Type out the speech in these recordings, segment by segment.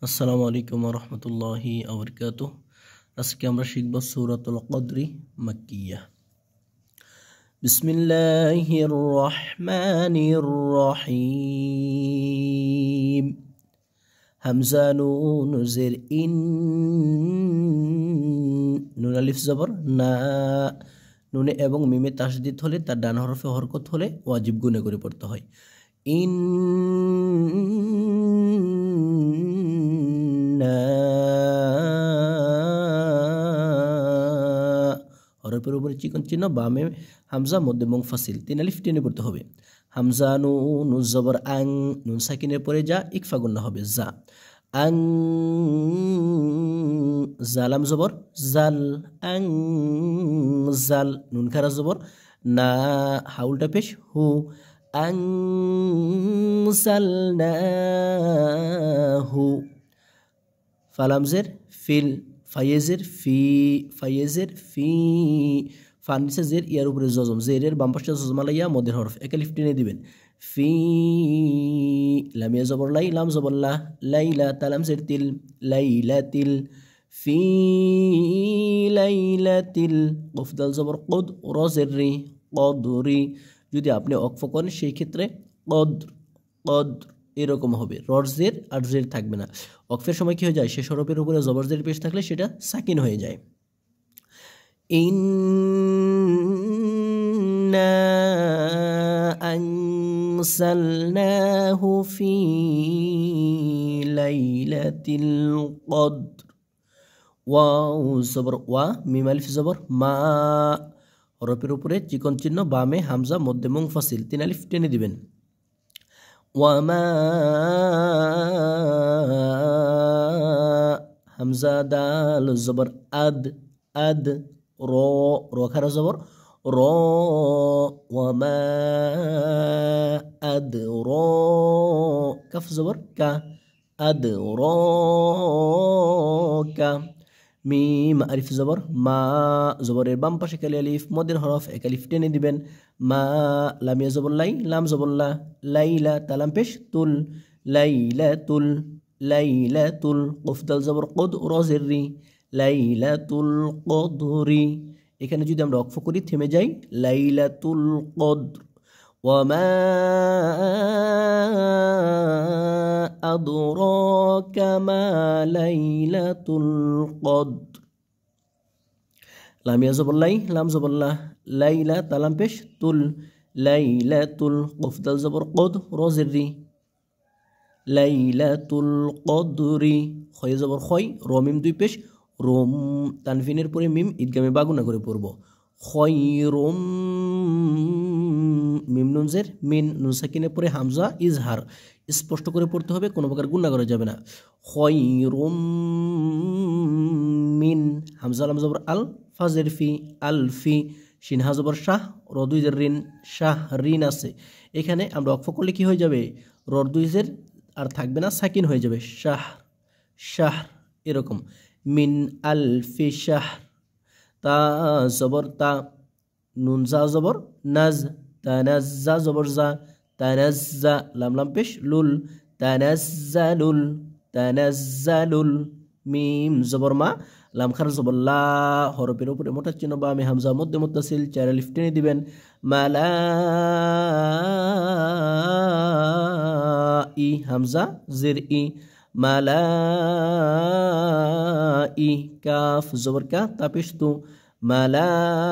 আসসালামু আলাইকুম ওয়া রাহমাতুল্লাহি ওয়া বারাকাতুহু। আজকে আমরা শিখব সূরাতুল কদরি মাক্কিয়া। বিসমিল্লাহির রহমানির রহিম। হামজা নুন জের ইন, নুন আলিফ জবর না, নুনে এবং মিমে তাসদিদ হলে তার ডান হরফে হরকত হলে ওয়াজিব গুণে করে পড়তে হয়। ইন হরফের উপরে চিকন চিহ্ন, বামে হামজা, মধ্যে মুনফাসিল, 3 আলিফ টেনে পড়তে হবে। হামজা নুন জবর আং, নুন সাকিনের পরে যা ইকফা গুন্না হবে যা। আং জালাম জবর জাল, আং জাল, নুন খারা জবর না, হাউলটা পেশ হু। আং জালনাহু। ফালামজের ফিল, ফাইয়েজের ফি, ফাইয়েজের ফি, ফানিসে জের ইয়ার উপরে জজম, জেরের বাম পাশে জজম আলাইয়া মদের হরফ একে লিফ টেনে দিবেন। ফি লামিয়া জবর লাই, লাম জবর লা, লাইলা, তালাম জের তিল, লাইলা তিল, ফি লাইলাতিল, কফ দাল জবর কদ, রজের রি, কদরি। যদি আপনি অক্ফ করেন সেই ক্ষেত্রে কদ্র, কদ্র এরকম হবে, রজের আর জের থাকবে না। ওয়াকফের সময় কি হয়ে যায়, শেষ হরফের উপরে জবরজের পেশ থাকলে সেটা সাকিন হয়ে যায়। ইন্না আনসালনাহু ফি লাইলাতিল কদর। ওয়াও জবর ওয়া, মিম আলিফ জবর মা, হরফের উপরে চিকন চিহ্ন, বামে হামজা, মধ্যে মুনফাসিল, 3 আলিফ টেনে দিবেন। ওয়ামা হামজা দাল জবর আদ, আদ, র, র খারা জবর র, ওয়ামা আদ র, কাফ জবর কা, আদ র কা। মিম আলিফ জবর মা, জবরের বাম পাশে কালি আলিফ, মদের হরফ এক আলিফ টেনে দিবেন। মা লামিয়া জবর লাই, লাম জবর লা, লাইলা, তালাম পেশ তুল, লাইলা তুল, লাইলা তুল, কফ দাল জবর কদ, রজের রি, লাইলাতুল কদরি। এখানে যদি আমরা অক্ফ করি থেমে যাই, লাইলাতুল কদর। ওয়ামা আদরাকা মা লাইলাতুল কদর। লামিয়া জবর লাই, লাম জবর লা, লাইলা, তালাম পেশ তুল, লাইলাতুল, কফ দাল জবর কদ, রজের রি, লাইলাতুল কদরি। খয় জবর খয়, রমিম দুই পেশ রোম, তানফিনের পরে মিম ঈদগামে বাগুনা করে পড়ব। খয়রুম, মিম নুন জের মিন, নুন সাকিনের পরে হামজা ইজহার, স্পষ্ট করে পড়তে হবে, কোনো প্রকার গুণা করা যাবে না। খয়রুম মিন, হামজা লাম জবর আল, ফাজের ফি, আলফি, শিন হা জবর শাহ, রদুইজের রিন, শাহ রিন আছে। এখানে আমরা অক্ফ করলে কি হয়ে যাবে, রদুইজের আর থাকবে না, সাকিন হয়ে যাবে, শাহ, শাহ এরকম। মিন আলফি শাহ, তা জবর তা, নুন জা জবর নাজ, তানাজ্জা জবর জা, তানাজ্জা, লাম লাম পেশ লুল, তানাজ্জালুল, তানাজ্জালুল। মিম জবর মা, লাম খার জবর লা, হরফের উপরে মোটা চিহ্ন, বা আমি হামজা, মধ্যে মুত্তাসিল, 4 আলিফ টেনে দিবেন। মালা ই, হামজা জের ই, মালাই, কাফ জবর কা, তাপিশ তু, মালাইকাতু,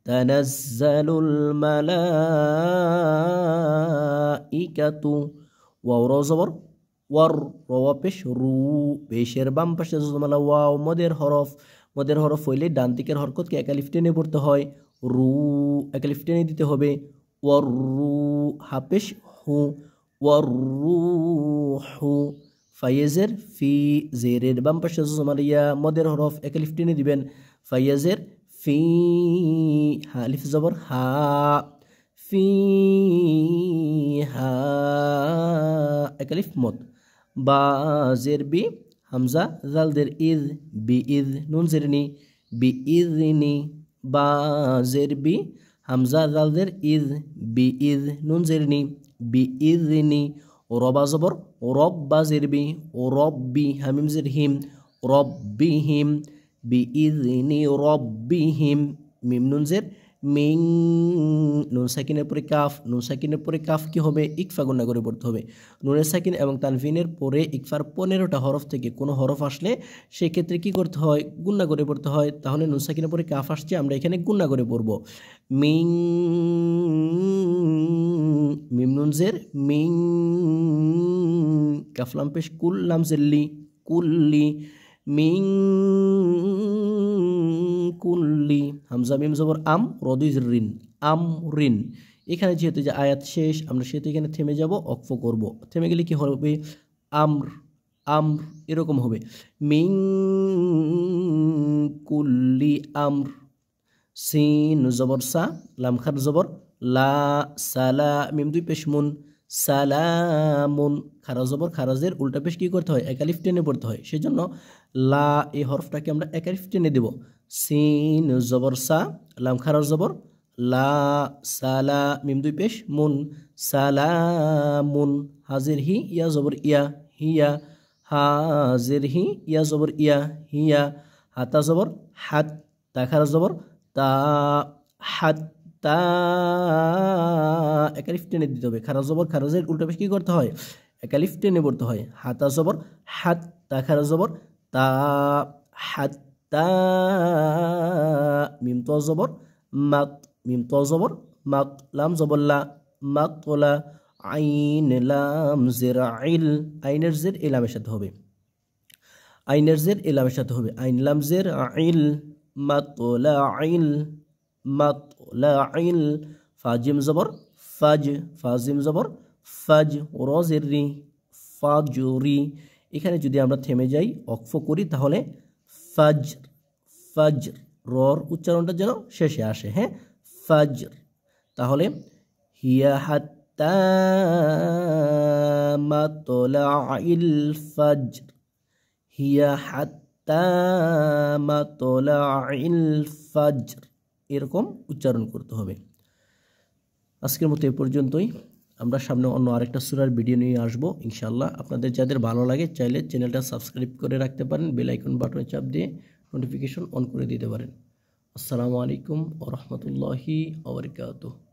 তানাজ্জালুল মালাইকাতু। ওয়াও র জবর ওয়ার, রওয়া পেশ রু, পেশের বাম পাশে জজমালা ওয়াও, মদের হরফ, মদের হরফ হইলে ডান দিকের হরকতকে এক আলিফ টেনে পড়তে হয়, রু এক আলিফ টেনে দিতে হবে। ওয়ার রু, হাপেশ হু, ওয়ার রুহু, ফাইয়েজের ফি, জেরের বাম পাশে জজমালিয়া, মদের হরফ এক আলিফ টেনে দিবেন। ফাইয়েজের ফি, হা আলিফ জবর হা, ফি হা এক আলিফ মদ। বা জের বি, হামজা জাল দের ইদ, বি ইদ, নুন জের নি, বি ইদ নি। বা জের বি, হামজা জাল দের ইদ, বি ইদ, নুন জের নি, বি ইদ নি। রবা জবর রব বা জেরবি রব্বি হামিম জের হিম রব্বিহিম বিইযনি রব্বিহিম মিম নুন জের মিং নুন সাকিনের পরে কাফ নুন সাকিনের পরে কাফ কি হবে ইকফা গুণা করে পড়তে হবে নুনের সাকিন এবং তানভিনের পরে ইকফার 15টা হরফ থেকে কোনো হরফ আসলে সেক্ষেত্রে কি করতে হয় গুণা করে পড়তে হয় তাহলে নুন সাকিনের পরে কাফ আসছে আমরা এখানে গুণা করে পড়ব মিং মিম নুন জের মিং কাফলাম পেশ কুল্লাম জেল্লি কুল্লি মিং কুল্লি হামজা মিম জবর আম রদিজ রিন আম রিন এখানে যেহেতু যে আয়াত শেষ আমরা সেহেতু এখানে থেমে যাব অক্ফ করব থেমে গেলে কি হবে আমর আমর এরকম হবে মিং কুল্লি আমর সিন জবর সা লাম খার জবর লা সালা মিম দুই পেশ মুন সালামুন খারা জবর খারাজের উল্টা পেশ কি করতে হয় একালিফ টেনে পড়তে হয় সেজন্য লা এই হরফটাকে আমরা একালিফ টেনে দেব সিন জবর সা লাম খারার জবর লা সালা মিম দুই পেশ মুন সালামুন হাজির হি ইয়া জবর ইয়া হিয়া হাজির হি ইয়া জবর ইয়া হিয়া হাতা জবর হাত তা খারা জবর তা হাত তা একালিফ টেনে দিতে হবে খারা জবর খারাজের উল্টা পেশ কি করতে হয় একালিফ টেনে পড়তে হয় হাতা জবর হাত তা খারা জবর তা হাত তা মিম তো জবর মাত মিম তো জবর মাত লাম জবর লা মাত তোলা আইন লাম জের আইল আইনের জের এলামের সাথে হবে আইনের জের এলামের সাথে হবে আইন লাম জের আইল মাতলা আইল মাতলা আইল ফাজিম জবর ফাজ ফাজিম জবর ফাজ রজের রি ফাজরি এখানে যদি আমরা থেমে যাই অক্ফ করি তাহলে ফাজ ফাজ রর উচ্চারণটা যেন শেষে আসে হ্যাঁ ফাজর তাহলে হিয়া হাত্তা মাতলাইল ফাজর হিয়া হাত্তা মাতলাইল ফাজর এরকম উচ্চারণ করতে হবে আজকের মতো এ পর্যন্তই আমরা সামনে অন্য আরেকটা সূরার ভিডিও নিয়ে আসবো ইনশাআল্লাহ আপনাদের যাদের ভালো লাগে চাইলে চ্যানেলটা সাবস্ক্রাইব করে রাখতে পারেন বেল আইকন বাটনে চাপ দিয়ে নোটিফিকেশন অন করে দিতে পারেন আসসালামু আলাইকুম ওয়া রাহমাতুল্লাহি ওয়া বারাকাতুহু